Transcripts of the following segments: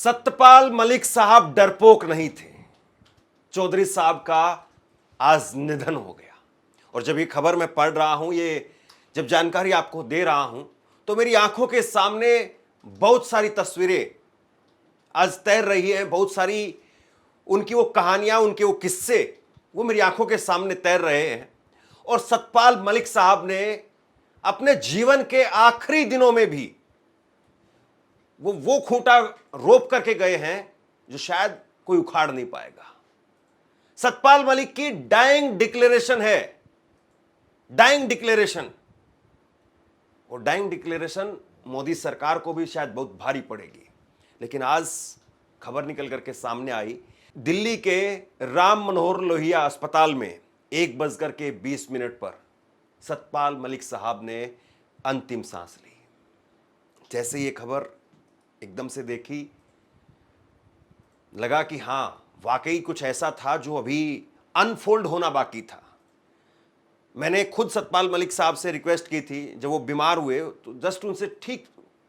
सत्यपाल मलिक साहब डरपोक नहीं थे। चौधरी साहब का आज निधन हो गया। और जब ये खबर मैं पढ़ रहा हूं, ये जब जानकारी आपको दे रहा हूं, तो मेरी आंखों के सामने बहुत सारी तस्वीरें आज तैर रही हैं। बहुत सारी उनकी वो कहानियां, उनके वो किस्से, वो मेरी आंखों के सामने तैर रहे हैं। और सत्यपाल मलिक साहब ने अपने जीवन के आखिरी दिनों में भी वो खूंटा रोप करके गए हैं जो शायद कोई उखाड़ नहीं पाएगा। सत्यपाल मलिक की डाइंग डिक्लेरेशन है, डाइंग डिक्लेरेशन। और डाइंग डिक्लेरेशन मोदी सरकार को भी शायद बहुत भारी पड़ेगी। लेकिन आज खबर निकल करके सामने आई, दिल्ली के राम मनोहर लोहिया अस्पताल में 1:20 पर सत्यपाल मलिक साहब ने अंतिम सांस ली। जैसे ये खबर एकदम से देखी, लगा कि हां, वाकई कुछ ऐसा था जो अभी अनफोल्ड होना बाकी था। मैंने खुद सत्यपाल मलिक साहब से रिक्वेस्ट की थी, जब वो बीमार हुए तो जस्ट उनसे ठीक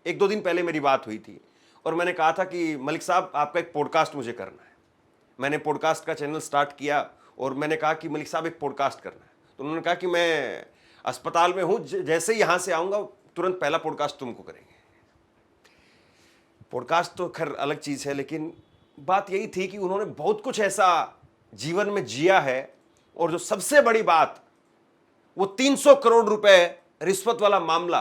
1-2 दिन पहले मेरी बात हुई थी। और मैंने कहा था कि मलिक साहब, आपका एक पॉडकास्ट मुझे करना है। मैंने पॉडकास्ट का चैनल स्टार्ट किया और मैंने कहा कि मलिक साहब, एक पॉडकास्ट करना है। तो उन्होंने कहा कि मैं अस्पताल में हूं, जैसे ही यहां से आऊंगा तुरंत पहला पॉडकास्ट तुमको करेंगे। पॉडकास्ट तो खैर अलग चीज है, लेकिन बात यही थी कि उन्होंने बहुत कुछ ऐसा जीवन में जिया है। और जो सबसे बड़ी बात, वो 300 करोड़ रुपए रिश्वत वाला मामला,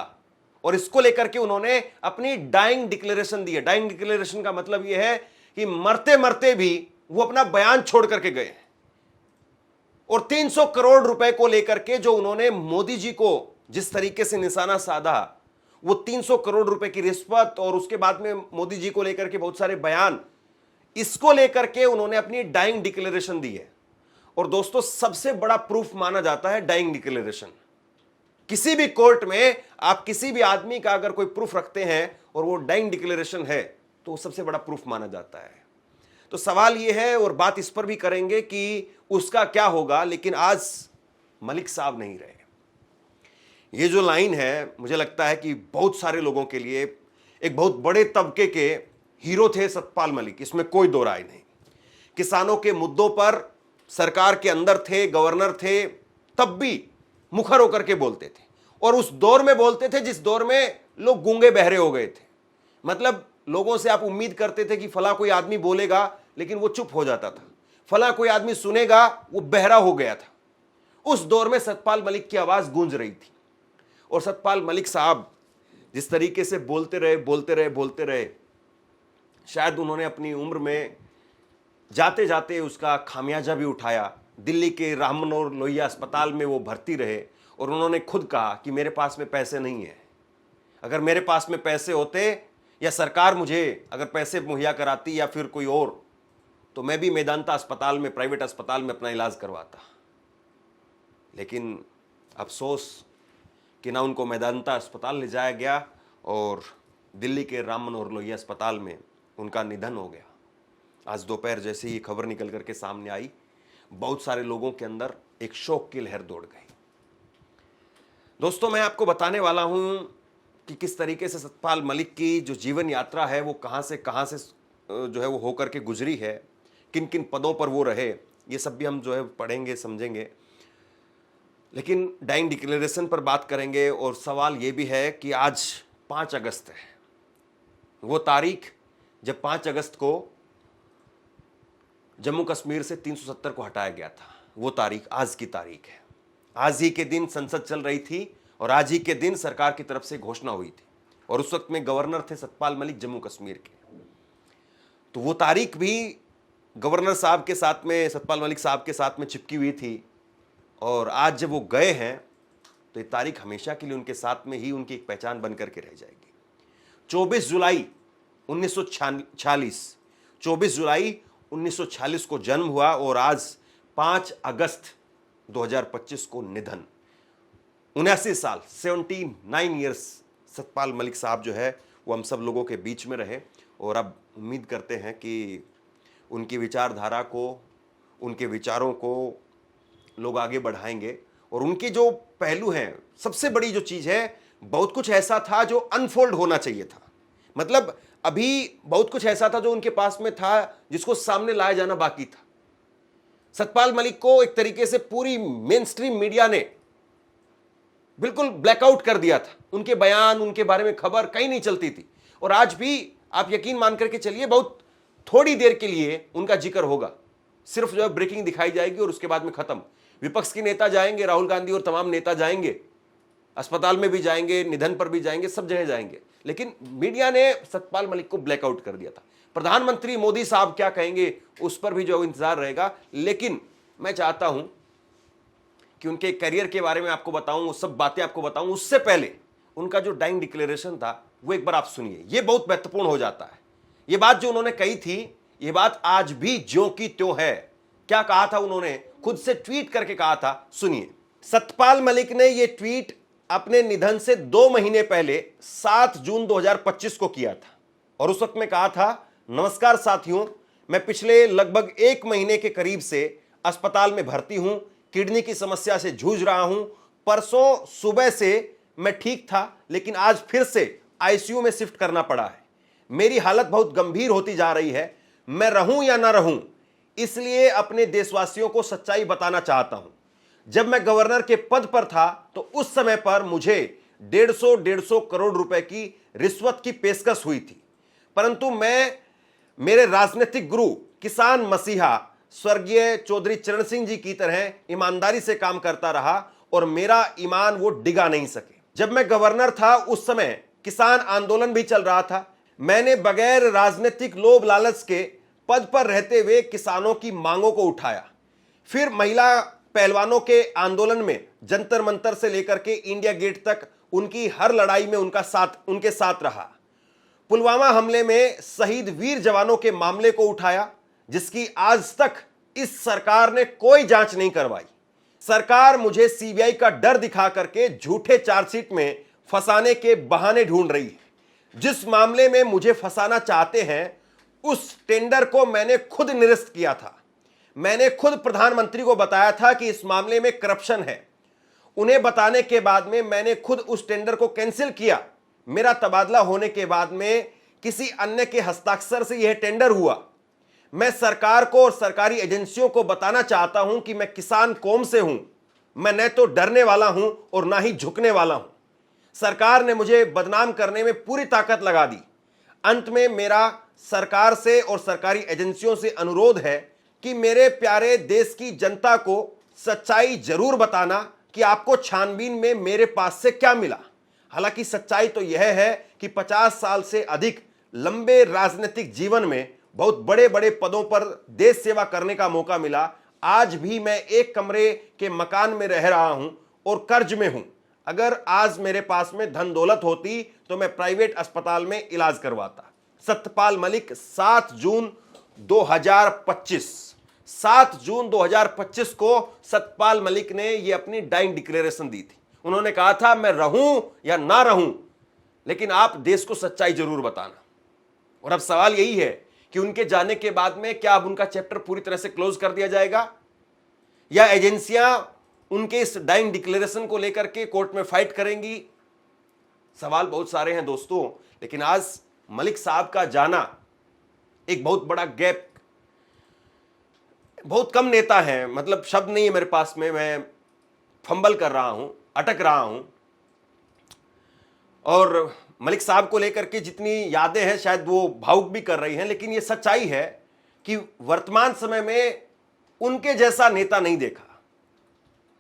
और इसको लेकर के उन्होंने अपनी डाइंग डिक्लेरेशन दी है। डाइंग डिक्लेरेशन का मतलब यह है कि मरते मरते भी वो अपना बयान छोड़ करके गए। और 300 करोड़ रुपए को लेकर के जो उन्होंने मोदी जी को जिस तरीके से निशाना साधा, वो 300 करोड़ रुपए की रिश्वत और उसके बाद में मोदी जी को लेकर के बहुत सारे बयान, इसको लेकर के उन्होंने अपनी डाइंग डिक्लेरेशन दी है। और दोस्तों, सबसे बड़ा प्रूफ माना जाता है डाइंग डिक्लेरेशन। किसी भी कोर्ट में आप किसी भी आदमी का अगर कोई प्रूफ रखते हैं और वो डाइंग डिक्लेरेशन है, तो वो सबसे बड़ा प्रूफ माना जाता है। तो सवाल ये है, और बात इस पर भी करेंगे कि उसका क्या होगा। लेकिन आज मलिक साहब नहीं रहे। ये जो लाइन है, मुझे लगता है कि बहुत सारे लोगों के लिए एक बहुत बड़े तबके के हीरो थे सत्यपाल मलिक, इसमें कोई दो राय नहीं। किसानों के मुद्दों पर सरकार के अंदर थे, गवर्नर थे, तब भी मुखर होकर के बोलते थे। और उस दौर में बोलते थे जिस दौर में लोग गूंगे बहरे हो गए थे। मतलब लोगों से आप उम्मीद करते थे कि फला कोई आदमी बोलेगा, लेकिन वो चुप हो जाता था। फला कोई आदमी सुनेगा, वो बहरा हो गया था। उस दौर में सत्यपाल मलिक की आवाज गूंज रही थी। और सत्यपाल मलिक साहब जिस तरीके से बोलते रहे, शायद उन्होंने अपनी उम्र में जाते जाते उसका खामियाजा भी उठाया। दिल्ली के राम मनोहर लोहिया अस्पताल में वो भर्ती रहे और उन्होंने खुद कहा कि मेरे पास में पैसे नहीं है। अगर मेरे पास में पैसे होते, या सरकार मुझे अगर पैसे मुहैया कराती, या फिर कोई और, तो मैं भी मेदांता अस्पताल में, प्राइवेट अस्पताल में अपना इलाज करवाता। लेकिन अफसोस कि ना उनको मेदांता अस्पताल ले जाया गया, और दिल्ली के राम मनोहर लोहिया अस्पताल में उनका निधन हो गया। आज दोपहर जैसे ही खबर निकल करके सामने आई, बहुत सारे लोगों के अंदर एक शोक की लहर दौड़ गई। दोस्तों, मैं आपको बताने वाला हूं कि किस तरीके से सत्यपाल मलिक की जो जीवन यात्रा है, वो कहां से जो है वो होकर के गुजरी है, किन किन पदों पर वो रहे, ये सब भी हम जो है पढ़ेंगे, समझेंगे। लेकिन डाइंग डिक्लेरेशन पर बात करेंगे। और सवाल ये भी है कि आज 5 अगस्त है, वो तारीख जब 5 अगस्त को जम्मू कश्मीर से 370 को हटाया गया था। वो तारीख आज की तारीख है। आज ही के दिन संसद चल रही थी और आज ही के दिन सरकार की तरफ से घोषणा हुई थी। और उस वक्त में गवर्नर थे सत्यपाल मलिक जम्मू कश्मीर के। तो वो तारीख भी गवर्नर साहब के साथ में, सत्यपाल मलिक साहब के साथ में चिपकी हुई थी। और आज जब वो गए हैं, तो ये तारीख हमेशा के लिए उनके साथ में ही उनकी एक पहचान बनकर के रह जाएगी। 24 जुलाई 1946, 24 जुलाई 1946 को जन्म हुआ और आज 5 अगस्त 2025 को निधन। 79 साल, 79 ईयर्स सत्यपाल मलिक साहब जो है वो हम सब लोगों के बीच में रहे। और अब उम्मीद करते हैं कि उनकी विचारधारा को, उनके विचारों को लोग आगे बढ़ाएंगे। और उनके जो पहलू हैं, सबसे बड़ी जो चीज़ है, बहुत कुछ ऐसा था जो अनफोल्ड होना चाहिए था। मतलब अभी बहुत कुछ ऐसा था जो उनके पास में था जिसको सामने लाया जाना बाकी था। सतपाल मलिक को एक तरीके से पूरी मेन स्ट्रीम मीडिया ने बिल्कुल ब्लैकआउट कर दिया था। उनके बयान, उनके बारे में खबर कहीं नहीं चलती थी। और आज भी आप यकीन मान करके चलिए, बहुत थोड़ी देर के लिए उनका जिक्र होगा, सिर्फ जो है ब्रेकिंग दिखाई जाएगी और उसके बाद में खत्म। विपक्ष के नेता जाएंगे, राहुल गांधी और तमाम नेता जाएंगे, अस्पताल में भी जाएंगे, निधन पर भी जाएंगे, सब जगह जाएंगे, लेकिन मीडिया ने सतपाल मलिक को ब्लैकआउट कर दिया था। प्रधानमंत्री मोदी साहब क्या कहेंगे उस पर भी जो इंतजार रहेगा। लेकिन मैं चाहता हूं कि उनके करियर के बारे में आपको बताऊं, वो सब बातें आपको बताऊं, उससे पहले उनका जो डाइंग डिक्लेरेशन था वो एक बार आप सुनिए। ये बहुत महत्वपूर्ण हो जाता है। ये बात जो उन्होंने कही थी, ये बात आज भी ज्यों की त्यों है। क्या कहा था उन्होंने, खुद से ट्वीट करके कहा था, सुनिए। सतपाल मलिक ने यह ट्वीट अपने निधन से 2 महीने पहले 7 जून 2025 को किया था और उस वक्त में कहा था, नमस्कार साथियों, मैं पिछले लगभग 1 महीने के करीब से अस्पताल में भर्ती हूं, किडनी की समस्या से जूझ रहा हूं। परसों सुबह से मैं ठीक था, लेकिन आज फिर से आईसीयू में शिफ्ट करना पड़ा है। मेरी हालत बहुत गंभीर होती जा रही है। मैं रहूं या ना रहूं, इसलिए अपने देशवासियों को सच्चाई बताना चाहता हूं। जब मैं गवर्नर के पद पर था तो उस समय पर मुझे 150 करोड़ रुपए की रिश्वत की पेशकश हुई थी, परंतु मैं मेरे राजनीतिक गुरु, किसान मसीहा स्वर्गीय चौधरी चरण सिंह जी की तरह ईमानदारी से काम करता रहा और मेरा ईमान वो डिगा नहीं सके। जब मैं गवर्नर था उस समय किसान आंदोलन भी चल रहा था। मैंने बगैर राजनीतिक लोभ लालच के पद पर रहते हुए किसानों की मांगों को उठाया। फिर महिला पहलवानों के आंदोलन में जंतर मंतर से लेकर के इंडिया गेट तक उनकी हर लड़ाई में उनके साथ रहा। पुलवामा हमले में शहीद वीर जवानों के मामले को उठाया, जिसकी आज तक इस सरकार ने कोई जांच नहीं करवाई। सरकार मुझे सीबीआई का डर दिखा करके झूठे चार्जशीट में फंसाने के बहाने ढूंढ रही है। जिस मामले में मुझे फंसाना चाहते हैं उस टेंडर को मैंने खुद निरस्त किया था। मैंने खुद प्रधानमंत्री को बताया था कि इस मामले में करप्शन है। उन्हें बताने के बाद में मैंने खुद उस टेंडर को कैंसिल किया। मेरा तबादला होने के बाद में किसी अन्य के हस्ताक्षर से यह टेंडर हुआ। मैं सरकार को और सरकारी एजेंसियों को बताना चाहता हूं कि मैं किसान कौम से हूं। मैं न तो डरने वाला हूं और ना ही झुकने वाला हूं। सरकार ने मुझे बदनाम करने में पूरी ताकत लगा दी। अंत में मेरा सरकार से और सरकारी एजेंसियों से अनुरोध है कि मेरे प्यारे देश की जनता को सच्चाई जरूर बताना कि आपको छानबीन में मेरे पास से क्या मिला। हालांकि सच्चाई तो यह है कि 50 साल से अधिक लंबे राजनीतिक जीवन में बहुत बड़े बड़े पदों पर देश सेवा करने का मौका मिला। आज भी मैं एक कमरे के मकान में रह रहा हूं और कर्ज में हूं। अगर आज मेरे पास में धन दौलत होती तो मैं प्राइवेट अस्पताल में इलाज करवाता। सतपाल मलिक 7 जून 2025 को सतपाल मलिक ने यह अपनी डाइंग डिक्लेरेशन दी थी। उन्होंने कहा था, मैं रहूं या ना रहूं, लेकिन आप देश को सच्चाई जरूर बताना। और अब सवाल यही है कि उनके जाने के बाद में क्या अब उनका चैप्टर पूरी तरह से क्लोज कर दिया जाएगा या एजेंसियां उनके इस डाइंग डिक्लेरेशन को लेकर के कोर्ट में फाइट करेंगी। सवाल बहुत सारे हैं दोस्तों, लेकिन आज मलिक साहब का जाना एक बहुत बड़ा गैप। बहुत कम नेता हैं, मतलब शब्द नहीं है मेरे पास में, मैं फंबल कर रहा हूं, अटक रहा हूं। और मलिक साहब को लेकर के जितनी यादें हैं शायद वो भावुक भी कर रही हैं, लेकिन ये सच्चाई है कि वर्तमान समय में उनके जैसा नेता नहीं देखा।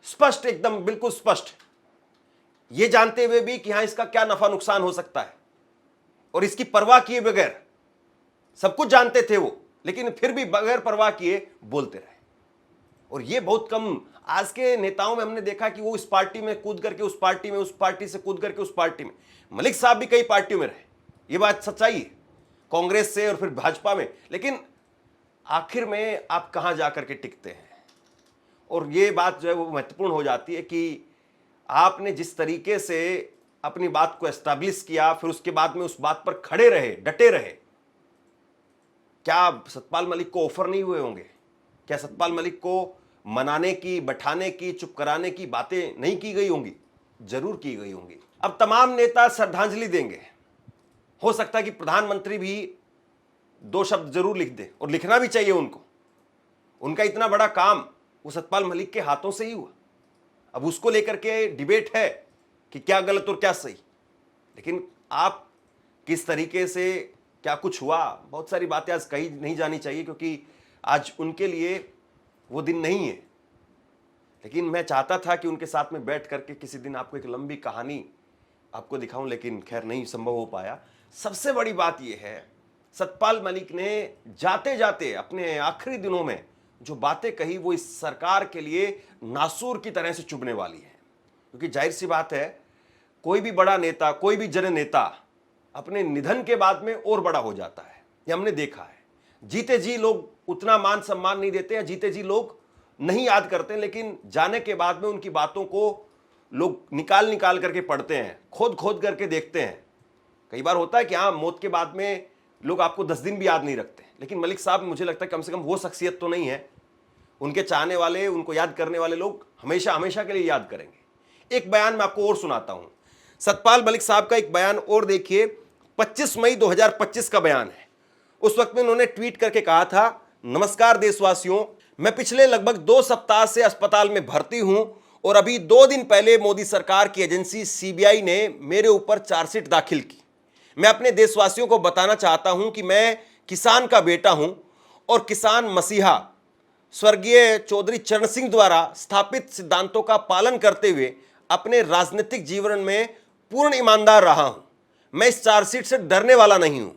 स्पष्ट, एकदम बिल्कुल स्पष्ट, ये जानते हुए भी कि हां इसका क्या नफा नुकसान हो सकता है और इसकी परवाह किए बगैर, सब कुछ जानते थे वो, लेकिन फिर भी बगैर परवाह किए बोलते रहे। और ये बहुत कम आज के नेताओं में हमने देखा कि वो इस पार्टी में कूद करके उस पार्टी में, उस पार्टी से कूद करके उस पार्टी में। मलिक साहब भी कई पार्टियों में रहे, ये बात सच्चाई है, कांग्रेस से और फिर भाजपा में, लेकिन आखिर में आप कहां जाकर के टिकते हैं। और ये बात जो है वो महत्वपूर्ण हो जाती है कि आपने जिस तरीके से अपनी बात को एस्टैब्लिश किया, फिर उसके बाद में उस बात पर खड़े रहे, डटे रहे। क्या सतपाल मलिक को ऑफर नहीं हुए होंगे? क्या सतपाल मलिक को मनाने की, बैठाने की, चुप कराने की बातें नहीं की गई होंगी? जरूर की गई होंगी। अब तमाम नेता श्रद्धांजलि देंगे, हो सकता है कि प्रधानमंत्री भी 2 शब्द जरूर लिख दे, और लिखना भी चाहिए उनको। उनका इतना बड़ा काम वो सतपाल मलिक के हाथों से ही हुआ। अब उसको लेकर के डिबेट है कि क्या गलत और क्या सही, लेकिन आप किस तरीके से क्या कुछ हुआ, बहुत सारी बातें आज कही नहीं जानी चाहिए, क्योंकि आज उनके लिए वो दिन नहीं है। लेकिन मैं चाहता था कि उनके साथ में बैठ करके किसी दिन आपको एक लंबी कहानी आपको दिखाऊं, लेकिन खैर नहीं संभव हो पाया। सबसे बड़ी बात यह है, सतपाल मलिक ने जाते जाते अपने आखिरी दिनों में जो बातें कही वो इस सरकार के लिए नासूर की तरह से चुभने वाली है। क्योंकि जाहिर सी बात है, कोई भी बड़ा नेता, कोई भी जननेता अपने निधन के बाद में और बड़ा हो जाता है, ये हमने देखा है। जीते जी लोग उतना मान सम्मान नहीं देते हैं, जीते जी लोग नहीं याद करते, लेकिन जाने के बाद में उनकी बातों को लोग निकाल निकाल करके पढ़ते हैं, खोद खोद करके देखते हैं। कई बार होता है कि हाँ, मौत के बाद में लोग आपको 10 दिन भी याद नहीं रखते, लेकिन मलिक साहब मुझे लगता है कम से कम वो शख्सियत तो नहीं है। उनके चाहने वाले, उनको याद करने वाले लोग हमेशा हमेशा के लिए याद करेंगे। एक बयान मैं आपको और सुनाता हूं, सतपाल मलिक साहब का एक बयान और देखिए। 25 मई 2025 का बयान है। उस वक्त में उन्होंने ट्वीट करके कहा था, नमस्कार देशवासियों, मैं पिछले लगभग 2 सप्ताह से अस्पताल में भर्ती हूं और अभी 2 दिन पहले मोदी सरकार की एजेंसी सीबीआई ने मेरे ऊपर चार्जशीट दाखिल की। मैं अपने देशवासियों को बताना चाहता हूं कि मैं किसान का बेटा हूं और किसान मसीहा स्वर्गीय चौधरी चरण सिंह द्वारा स्थापित सिद्धांतों का पालन करते हुए अपने राजनीतिक जीवन में पूर्ण ईमानदार रहा हूं। मैं इस चार्जशीट से डरने वाला नहीं हूं।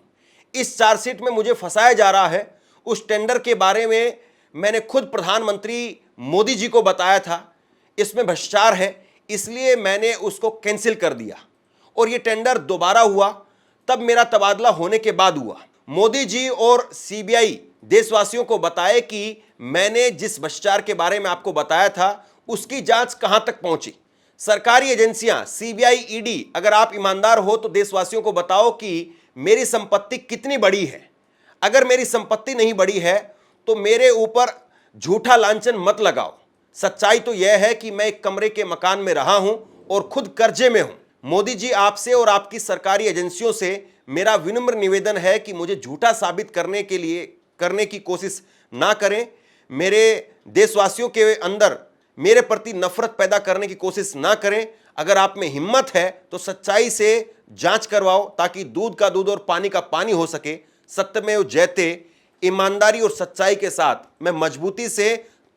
इस चार्जशीट में मुझे फंसाया जा रहा है। उस टेंडर के बारे में मैंने खुद प्रधानमंत्री मोदी जी को बताया था, इसमें भ्रष्टाचार है, इसलिए मैंने उसको कैंसिल कर दिया और ये टेंडर दोबारा हुआ तब मेरा तबादला होने के बाद हुआ। मोदी जी और सीबीआई देशवासियों को बताए कि मैंने जिस भ्रष्टाचार के बारे में आपको बताया था उसकी जांच कहां तक पहुंची। सरकारी एजेंसियां सीबीआई, ईडी, अगर आप ईमानदार हो तो देशवासियों को बताओ कि मेरी संपत्ति कितनी बड़ी है। अगर मेरी संपत्ति नहीं बड़ी है तो मेरे ऊपर झूठा लांछन मत लगाओ। सच्चाई तो यह है कि मैं एक कमरे के मकान में रहा हूं और खुद कर्जे में हूं। मोदी जी, आपसे और आपकी सरकारी एजेंसियों से मेरा विनम्र निवेदन है कि मुझे झूठा साबित करने की कोशिश ना करें। मेरे देशवासियों के अंदर मेरे प्रति नफरत पैदा करने की कोशिश ना करें। अगर आप में हिम्मत है तो सच्चाई से जांच करवाओ ताकि दूध का दूध और पानी का पानी हो सके। सत्यमेव जयते। ईमानदारी और सच्चाई के साथ मैं मजबूती से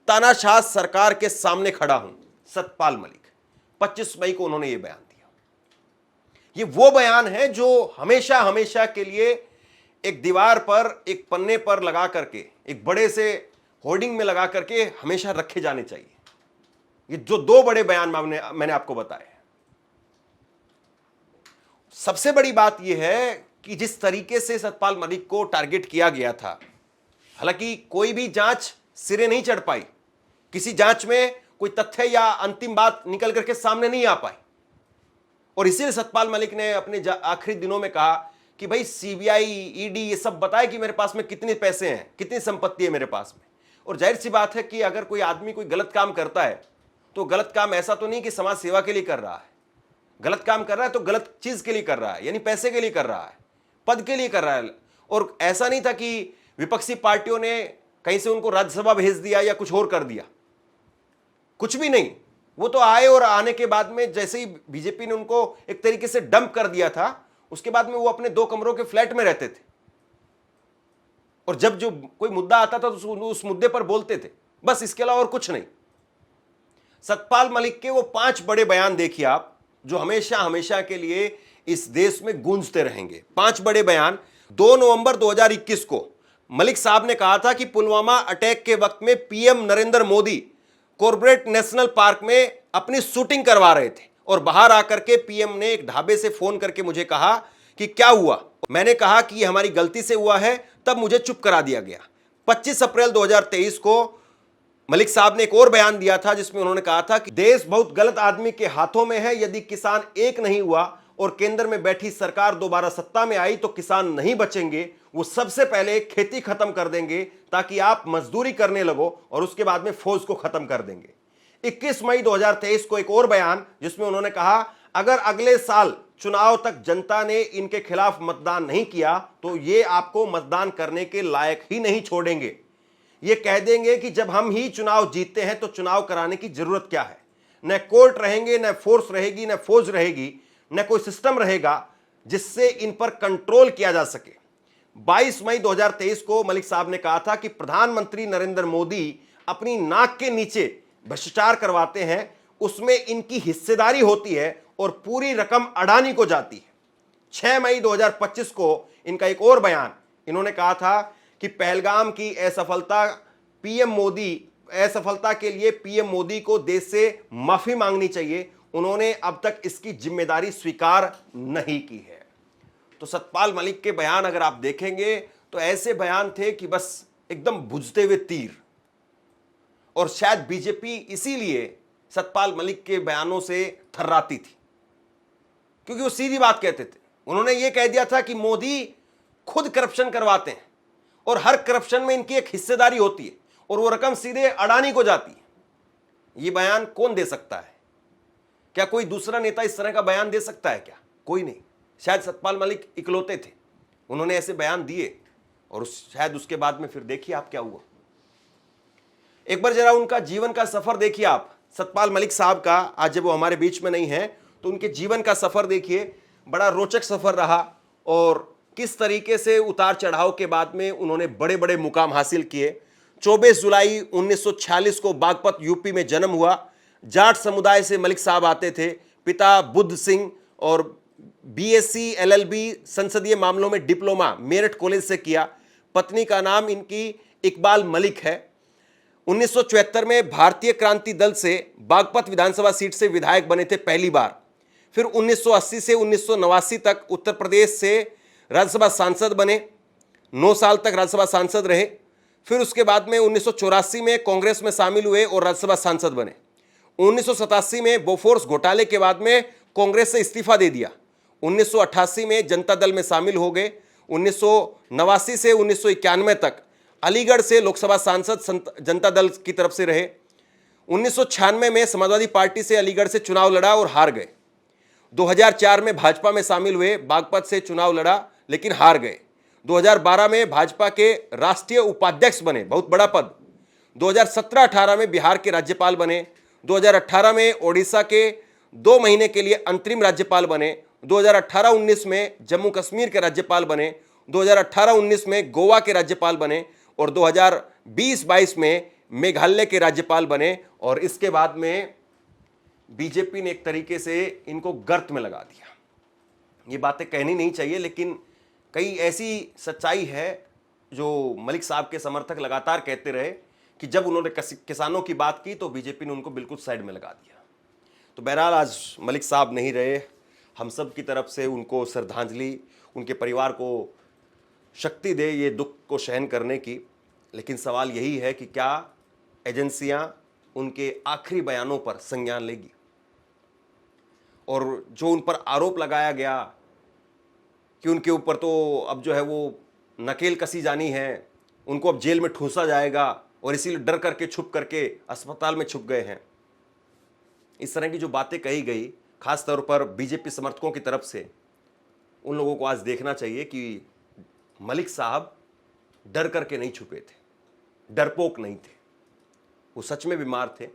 तानाशाह सरकार के सामने खड़ा हूं। सतपाल मलिक, 25 मई को उन्होंने यह बयान दिया। ये वो बयान है जो हमेशा हमेशा के लिए एक दीवार पर, एक पन्ने पर लगा करके, एक बड़े से होर्डिंग में लगा करके हमेशा रखे जाने चाहिए। ये जो 2 बड़े बयान मैंने आपको बताए। सबसे बड़ी बात यह है कि जिस तरीके से सतपाल मलिक को टारगेट किया गया था, हालांकि कोई भी जांच सिरे नहीं चढ़ पाई, किसी जांच में कोई तथ्य या अंतिम बात निकल करके सामने नहीं आ पाई, और इसीलिए सतपाल मलिक ने अपने आखिरी दिनों में कहा कि भाई सीबीआई, ईडी ये सब बताए कि मेरे पास में कितने पैसे हैं, कितनी संपत्ति है मेरे पास में। और जाहिर सी बात है कि अगर कोई आदमी कोई गलत काम करता है तो गलत काम ऐसा तो नहीं कि समाज सेवा के लिए कर रहा है। गलत काम कर रहा है तो गलत चीज के लिए कर रहा है, यानी पैसे के लिए कर रहा है, पद के लिए कर रहा है। और ऐसा नहीं था कि विपक्षी पार्टियों ने कहीं से उनको राज्यसभा भेज दिया या कुछ और कर दिया, कुछ भी नहीं। वो तो आए और आने के बाद में जैसे ही बीजेपी ने उनको एक तरीके से डंप कर दिया था, उसके बाद में वो अपने 2 कमरों के फ्लैट में रहते थे और जब जो कोई मुद्दा आता था तो उस मुद्दे पर बोलते थे, बस, इसके अलावा और कुछ नहीं। सतपाल मलिक के वो 5 बड़े बयान देखिए आप, जो हमेशा हमेशा के लिए इस देश में गूंजते रहेंगे। 5 बड़े बयान। 2 नवंबर 2021 को मलिक साहब ने कहा था कि पुलवामा अटैक के वक्त में PM Narendra Modi Corbett national park में अपनी शूटिंग करवा रहे थे और बाहर आकर के पीएम ने एक ढाबे से फोन करके मुझे कहा कि क्या हुआ। मैंने कहा कि यह हमारी गलती से हुआ है, तब मुझे चुप करा दिया गया। 25 अप्रैल 2023 को मलिक साहब ने एक और बयान दिया था जिसमें उन्होंने कहा था कि देश बहुत गलत आदमी के हाथों में है। यदि किसान एक नहीं हुआ और केंद्र में बैठी सरकार दोबारा सत्ता में आई तो किसान नहीं बचेंगे। वो सबसे पहले खेती खत्म कर देंगे ताकि आप मजदूरी करने लगो और उसके बाद में फौज को खत्म कर देंगे। 21 मई 2023 को एक और बयान जिसमें उन्होंने कहा, अगर अगले साल चुनाव तक जनता ने इनके खिलाफ मतदान नहीं किया तो ये आपको मतदान करने के लायक ही नहीं छोड़ेंगे। ये कह देंगे कि जब हम ही चुनाव जीतते हैं तो चुनाव कराने की जरूरत क्या है। न कोर्ट रहेंगे, न फोर्स रहेगी, न फौज रहेगी, न कोई सिस्टम रहेगा जिससे इन पर कंट्रोल किया जा सके। 22 मई 2023 को मलिक साहब ने कहा था कि प्रधानमंत्री नरेंद्र मोदी अपनी नाक के नीचे भ्रष्टाचार करवाते हैं, उसमें इनकी हिस्सेदारी होती है और पूरी रकम अडानी को जाती है। 6 मई 2025 को इनका एक और बयान, इन्होंने कहा था कि पहलगाम की असफलता के लिए पीएम मोदी को देश से माफी मांगनी चाहिए। उन्होंने अब तक इसकी जिम्मेदारी स्वीकार नहीं की है। तो सतपाल मलिक के बयान अगर आप देखेंगे तो ऐसे बयान थे कि बस एकदम बुझते हुए तीर। और शायद बीजेपी इसीलिए सतपाल मलिक के बयानों से थर्राती थी, क्योंकि वो सीधी बात कहते थे। उन्होंने ये कह दिया था कि मोदी खुद करप्शन करवाते हैं और हर करप्शन में इनकी एक हिस्सेदारी होती है और वो रकम सीधे अडानी को जाती है। ये बयान कौन दे सकता है? क्या कोई दूसरा नेता इस तरह का बयान दे सकता है? क्या कोई नहीं। शायद सतपाल मलिक इकलौते थे, उन्होंने ऐसे बयान दिए और शायद उसके बाद में फिर देखिए आप क्या हुआ। एक बार जरा उनका जीवन का सफर देखिए आप, सतपाल मलिक साहब का। आज जब वो हमारे बीच में नहीं है तो उनके जीवन का सफर देखिए, बड़ा रोचक सफर रहा और किस तरीके से उतार चढ़ाव के बाद में उन्होंने बड़े बड़े मुकाम हासिल किए। 24 जुलाई 1946 को बागपत यूपी में जन्म हुआ। जाट समुदाय से मलिक साहब आते थे। पिता बुद्ध सिंह और बीएससी एलएलबी संसदीय मामलों में डिप्लोमा मेरठ कॉलेज से किया। पत्नी का नाम इनकी इकबाल मलिक है। 1974 में भारतीय क्रांति दल से बागपत विधानसभा सीट से विधायक बने थे पहली बार। फिर 1980 से 1989 तक उत्तर प्रदेश से राज्यसभा सांसद बने, 9 साल तक राज्यसभा सांसद रहे। फिर उसके बाद में 1984 में कांग्रेस में शामिल हुए और राज्यसभा सांसद बने। 1987 में बोफोर्स घोटाले के बाद में कांग्रेस से इस्तीफा दे दिया। 1988 में जनता दल में शामिल हो गए। 1989 से 1991 तक अलीगढ़ से लोकसभा सांसद जनता दल की तरफ से रहे। 1996 में समाजवादी पार्टी से अलीगढ़ से चुनाव लड़ा और हार गए। 2004 में भाजपा में शामिल हुए, बागपत से चुनाव लड़ा लेकिन हार गए। 2012 में भाजपा के राष्ट्रीय उपाध्यक्ष बने, बहुत बड़ा पद। 2017-18 में बिहार के राज्यपाल बने। 2018 में ओडिशा के 2 महीने के लिए अंतरिम राज्यपाल बने। 2018-19 में जम्मू कश्मीर के राज्यपाल बने। 2018-19 में गोवा के राज्यपाल बने और 2020-22 में मेघालय के राज्यपाल बने। और इसके बाद में बीजेपी ने एक तरीके से इनको गर्त में लगा दिया। ये बातें कहनी नहीं चाहिए, लेकिन कई ऐसी सच्चाई है जो मलिक साहब के समर्थक लगातार कहते रहे कि जब उन्होंने किसानों की बात की तो बीजेपी ने उनको बिल्कुल साइड में लगा दिया। तो बहरहाल आज मलिक साहब नहीं रहे, हम सब की तरफ से उनको श्रद्धांजलि, उनके परिवार को शक्ति दे ये दुख को सहन करने की। लेकिन सवाल यही है कि क्या एजेंसियां उनके आखिरी बयानों पर संज्ञान लेगी? और जो उन पर आरोप लगाया गया कि उनके ऊपर तो अब जो है वो नकेल कसी जानी है, उनको अब जेल में ठूंसा जाएगा और इसीलिए डर करके छुप करके अस्पताल में छुप गए हैं, इस तरह की जो बातें कही गई खास तौर पर बीजेपी समर्थकों की तरफ से, उन लोगों को आज देखना चाहिए कि मलिक साहब डर करके नहीं छुपे थे, डरपोक नहीं थे, वो सच में बीमार थे।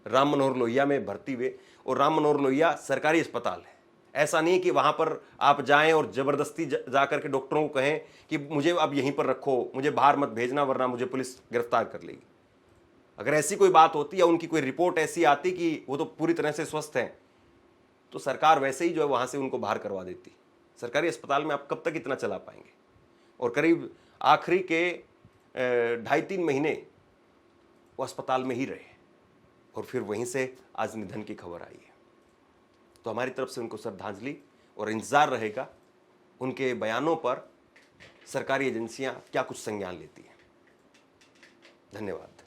राम मनोहर लोहिया में भर्ती हुए और राम मनोहर लोहिया सरकारी अस्पताल है। ऐसा नहीं कि वहां पर आप जाएं और जबरदस्ती जा करके डॉक्टरों को कहें कि मुझे अब यहीं पर रखो, मुझे बाहर मत भेजना वरना मुझे पुलिस गिरफ्तार कर लेगी। अगर ऐसी कोई बात होती या उनकी कोई रिपोर्ट ऐसी आती कि वो तो पूरी तरह से स्वस्थ हैं, तो सरकार वैसे ही जो है वहां से उनको बाहर करवा देती। सरकारी अस्पताल में आप कब तक इतना चला पाएंगे? और करीब आखिरी के 2.5-3 महीने वो अस्पताल में ही रहे और फिर वहीं से आज निधन की खबर आई है। तो हमारी तरफ से उनको श्रद्धांजलि और इंतजार रहेगा उनके बयानों पर सरकारी एजेंसियां क्या कुछ संज्ञान लेती हैं। धन्यवाद।